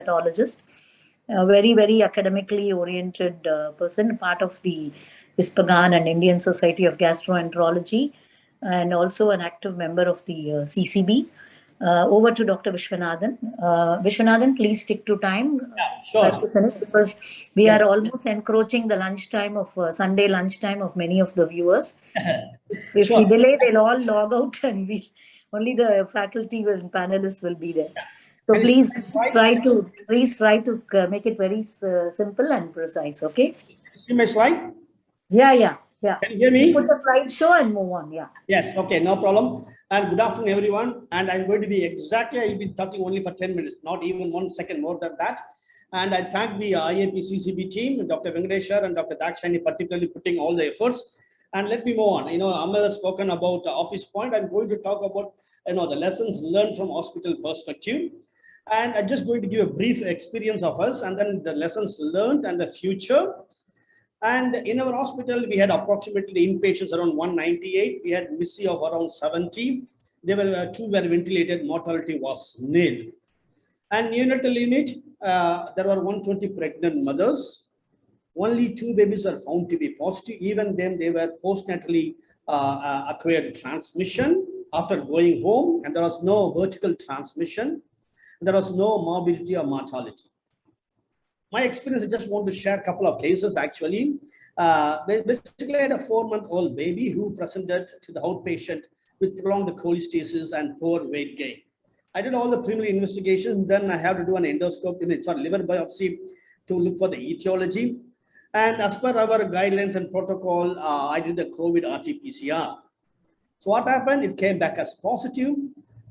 pathologist, a very, very academically oriented person, part of the ISPAGAN and Indian Society of Gastroenterology, and also an active member of the CCB. Over to Dr. Vishwanathan. Vishwanathan, please stick to time. Try Sure. to finish because we Yes. are almost encroaching the lunchtime of Sunday lunchtime of many of the viewers. If Sure. we delay, they'll all log out, and only the faculty and panelists will be there. So Can you please see my slide? please try to make it very simple and precise. Okay? See my slide? Yeah. Can you hear me? Put the slideshow and move on. Yeah. Yes. Okay. No problem. And good afternoon, everyone. And I'm going to be I'll be talking only for 10 minutes, not even 1 second more than that. And I thank the IAP CCB team, Dr. Venkateshwar and Dr. Dakshani, particularly putting all the efforts. And let me move on. Amar has spoken about Office Point. I'm going to talk about, the lessons learned from hospital perspective. And I'm just going to give a brief experience of us and then the lessons learned and the future. And in our hospital, we had approximately inpatients around 198. We had MISI of around 70. There were 2 were ventilated. Mortality was nil. And neonatal unit, there were 120 pregnant mothers. Only 2 babies were found to be positive. Even then, they were postnatally acquired transmission after going home, and there was no vertical transmission. There was no morbidity or mortality. My experience, I just want to share a couple of cases actually. Basically, I had a 4-month-old baby who presented to the outpatient with prolonged cholestasis and poor weight gain. I did all the preliminary investigations, then I have to do an endoscope, liver biopsy to look for the etiology. And as per our guidelines and protocol, I did the COVID RT-PCR. So what happened? It came back as positive.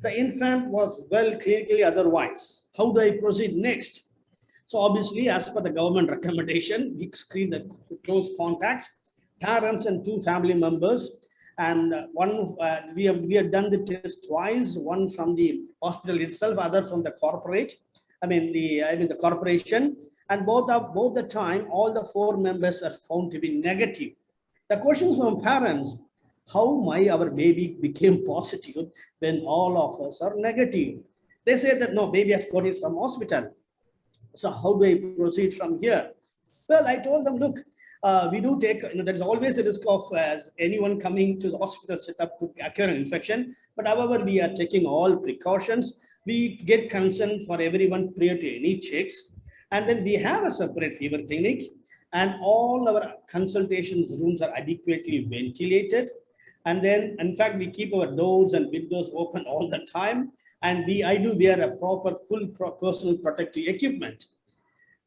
The infant was well clinically otherwise. How do I proceed next? So obviously, as per the government recommendation, we screen the close contacts, parents and 2 family members. And we have done the test twice, one from the hospital itself, other from the corporate. The corporation. And both the time, all the 4 members were found to be negative. The questions from parents, how our baby became positive when all of us are negative? They say that no, baby has got it from hospital. So how do I proceed from here? Well, I told them, look, we do take, there's always a risk of anyone coming to the hospital setup could occur an infection. But however, we are taking all precautions. We get consent for everyone prior to any checks. And then we have a separate fever clinic. And all our consultations rooms are adequately ventilated. And then, in fact, we keep our doors and windows open all the time. And I do wear a proper full personal protective equipment.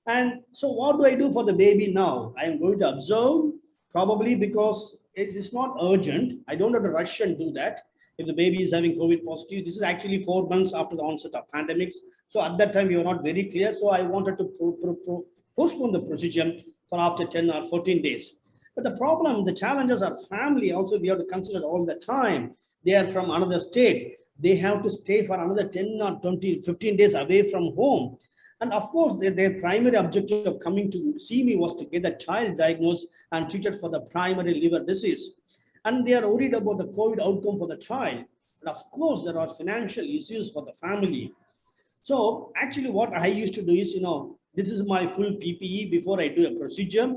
And so what do I do for the baby now? I am going to observe, probably because it is not urgent. I don't have to rush and do that. If the baby is having COVID positive, this is actually 4 months after the onset of pandemics. So at that time, we were not very clear. So I wanted to postpone the procedure for after 10 or 14 days. But the problem, the challenges are family. Also, we have to consider all the time. They are from another state. They have to stay for another 10 or 20, 15 days away from home. And of course, their primary objective of coming to see me was to get the child diagnosed and treated for the primary liver disease. And they are worried about the COVID outcome for the child. And of course, there are financial issues for the family. So actually what I used to do is, this is my full PPE before I do a procedure.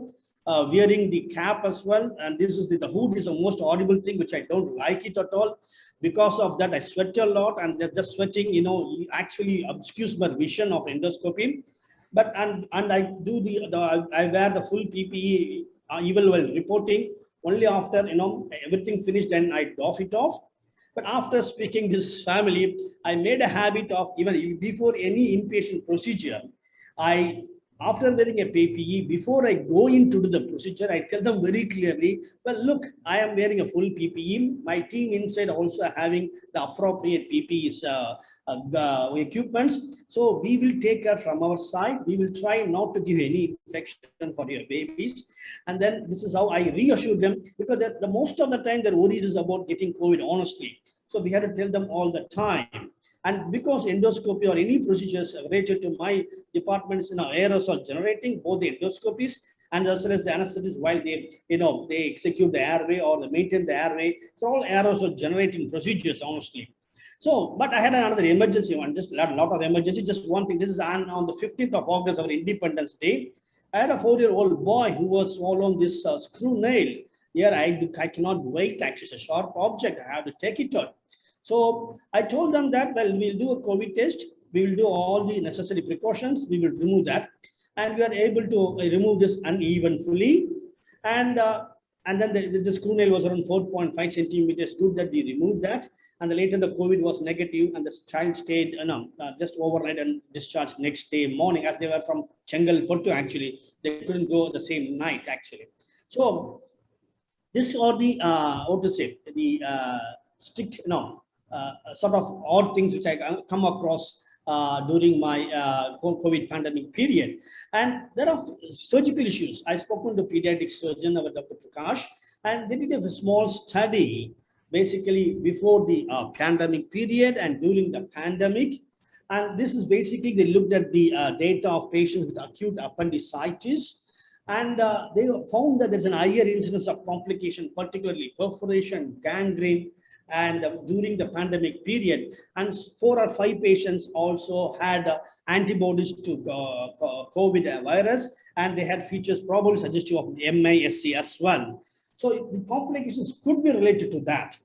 Wearing the cap as well, and this is the hood is the most horrible thing, which I don't like it at all. Because of that, I sweat a lot, and the sweating, actually obscures my vision of endoscopy. But and I do I wear the full PPE even while reporting. Only after everything finished, then I doff it off. But after speaking this family, I made a habit of even before any inpatient procedure, after wearing a PPE, before I go into the procedure, I tell them very clearly, well, look, I am wearing a full PPE. My team inside also having the appropriate PPEs equipments. So we will take care from our side. We will try not to give any infection for your babies. And then this is how I reassure them, because the most of the time their worries is about getting COVID, honestly. So we had to tell them all the time. And because endoscopy or any procedures related to my departments, aerosol generating, both the endoscopies and as well as the anesthetists while they execute the airway or they maintain the airway, it's all aerosol generating procedures, honestly. So, but I had another emergency one, just a lot of emergency. Just one thing. This is on the 15th of August, our Independence Day. I had a 4-year-old boy who was swallowing this screw nail. Here, I cannot wait. Actually, it's a sharp object. I have to take it out. So I told them that, well, we'll do a COVID test. We will do all the necessary precautions. We will remove that. And we are able to remove this unevenly. And then the screw nail was around 4.5 centimeters. Good that we removed that. And later the COVID was negative, and the child stayed just overnight and discharged next day morning, as they were from Chengalpattu. Actually, they couldn't go the same night actually. So this are the what to say, the strict sort of odd things which I come across during my COVID pandemic period. And there are surgical issues. I spoken to pediatric surgeon, Dr. Prakash, and they did a small study basically before the pandemic period and during the pandemic. And this is basically, they looked at the data of patients with acute appendicitis. And they found that there's an higher incidence of complication, particularly perforation, gangrene, and during the pandemic period. And 4 or 5 patients also had antibodies to COVID virus, and they had features probably suggestive of MISC as well. So the complications could be related to that.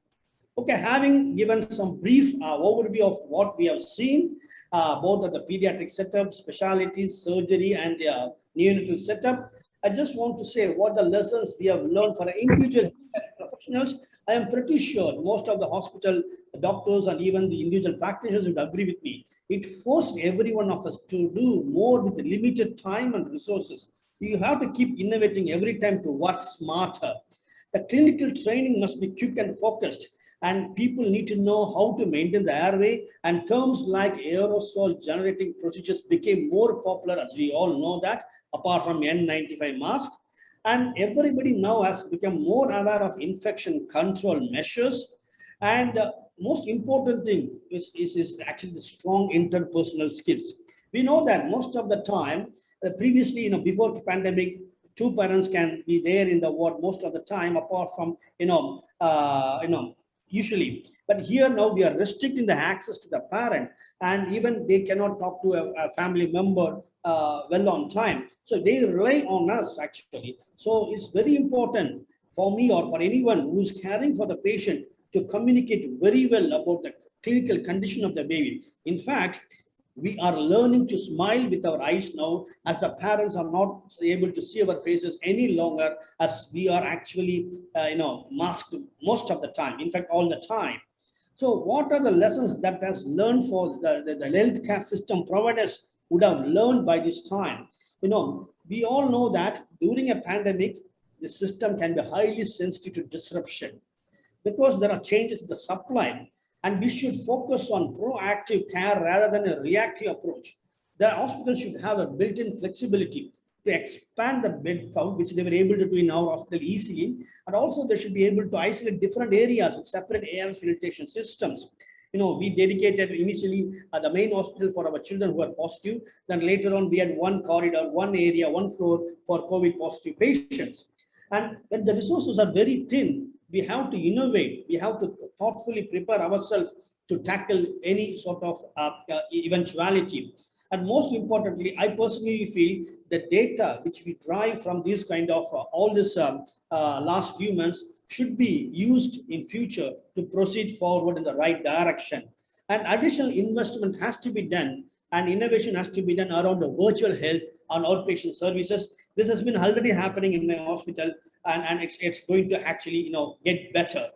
Okay, having given some brief overview of what we have seen, both at the pediatric setup, specialties, surgery, and the neonatal setup, I just want to say what the lessons we have learned for individual professionals. I am pretty sure most of the hospital doctors and even the individual practitioners would agree with me. It forced every one of us to do more with limited time and resources. You have to keep innovating every time to work smarter. The clinical training must be quick and focused, and people need to know how to maintain the airway, and terms like aerosol generating procedures became more popular, as we all know that, apart from N95 masks. And everybody now has become more aware of infection control measures. And most important thing is actually the strong interpersonal skills. We know that most of the time, previously, before the pandemic, 2 parents can be there in the ward most of the time, apart from, usually. But here now we are restricting the access to the parent, and even they cannot talk to a family member well on time. So they rely on us actually. So it's very important for me or for anyone who's caring for the patient to communicate very well about the clinical condition of the baby. In fact, we are learning to smile with our eyes now, as the parents are not able to see our faces any longer, as we are actually, masked most of the time, in fact, all the time. So what are the lessons that has learned for the healthcare system providers would have learned by this time? We all know that during a pandemic, the system can be highly sensitive to disruption because there are changes in the supply. And we should focus on proactive care rather than a reactive approach. The hospitals should have a built-in flexibility to expand the bed count, which they were able to do in our hospital easily. And also they should be able to isolate different areas with separate air filtration systems. We dedicated initially the main hospital for our children who are positive. Then later on, we had one corridor, one area, one floor for COVID positive patients. And when the resources are very thin, we have to innovate. We have to thoughtfully prepare ourselves to tackle any sort of eventuality. And most importantly, I personally feel the data which we drive from this kind of all this last few months should be used in future to proceed forward in the right direction. And additional investment has to be done, and innovation has to be done around the virtual health on outpatient services. This has been already happening in my hospital, and it's going to actually get better.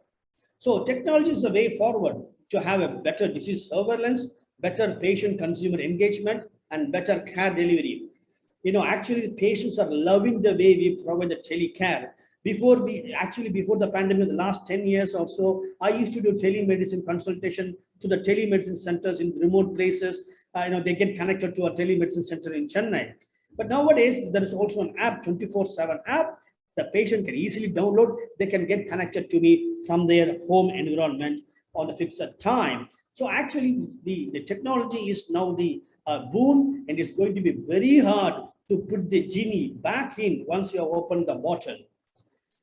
So technology is the way forward to have a better disease surveillance, better patient consumer engagement, and better care delivery. Actually the patients are loving the way we provide the telecare. Before the pandemic, the last 10 years or so, I used to do telemedicine consultation to the telemedicine centers in remote places. They get connected to a telemedicine center in Chennai. But nowadays, there is also an app, 24/7 app. The patient can easily download. They can get connected to me from their home environment on a fixed time. So actually, the technology is now the boon, and it's going to be very hard to put the genie back in once you have opened the bottle.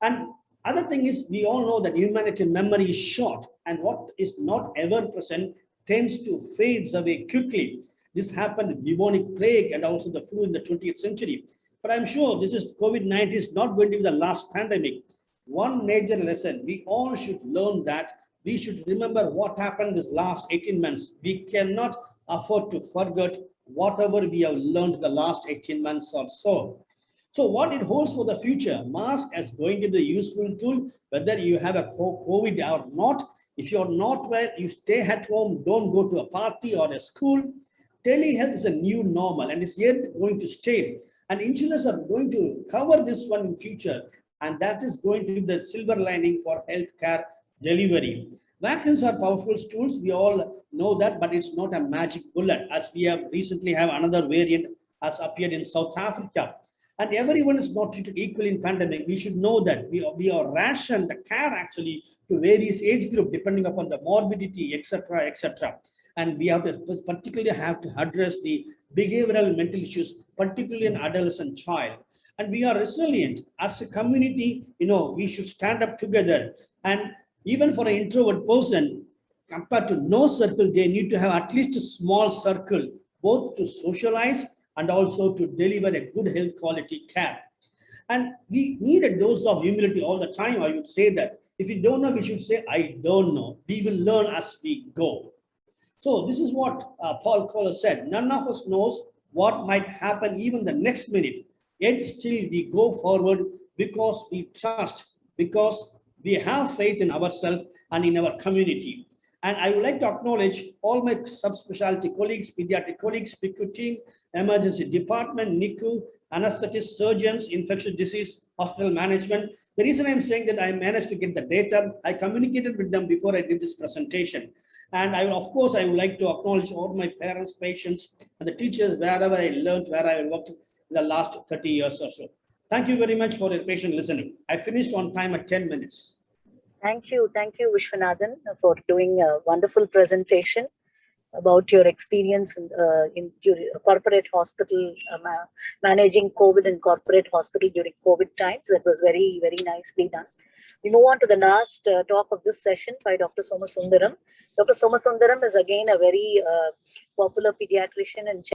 And Other thing is, we all know that humanity memory is short, and what is not ever present tends to fades away quickly. This happened with bubonic plague and also the flu in the 20th century. But I'm sure this is COVID-19 is not going to be the last pandemic. One major lesson we all should learn, that we should remember what happened this last 18 months. We cannot afford to forget whatever we have learned the last 18 months or so. So what it holds for the future, mask is going to be a useful tool, whether you have a COVID or not. If you're not well, you stay at home, don't go to a party or a school. Telehealth is a new normal and is yet going to stay. And insurers are going to cover this one in future. And that is going to be the silver lining for healthcare delivery. Vaccines are powerful tools. We all know that, but it's not a magic bullet. As we have recently have another variant has appeared in South Africa. And everyone is not treated equally in pandemic. We should know that we are rationed the care actually to various age group depending upon the morbidity, etc., etc. And we have to particularly have to address the behavioral mental issues, particularly in adolescent child. And we are resilient as a community. We should stand up together. And even for an introvert person, compared to no circle, they need to have at least a small circle, both to socialize and also to deliver a good health quality care. And we need a dose of humility all the time. I would say that if you don't know, we should say, I don't know. We will learn as we go. So this is what Paul Kohler said. None of us knows what might happen even the next minute. Yet still we go forward because we trust, because we have faith in ourselves and in our community. And I would like to acknowledge all my subspecialty colleagues, pediatric colleagues, PICU team, emergency department, NICU, anesthetists, surgeons, infectious disease, hospital management. The reason I'm saying that I managed to get the data, I communicated with them before I did this presentation. And of course, I would like to acknowledge all my parents, patients, and the teachers, wherever I learned, where I worked in the last 30 years or so. Thank you very much for your patient listening. I finished on time at 10 minutes. Thank you, Vishwanathan, for doing a wonderful presentation about your experience in your corporate hospital, managing COVID in corporate hospital during COVID times. That was very, very nicely done. We move on to the last talk of this session by Dr. Somasundaram. Dr. Somasundaram is again a very popular pediatrician in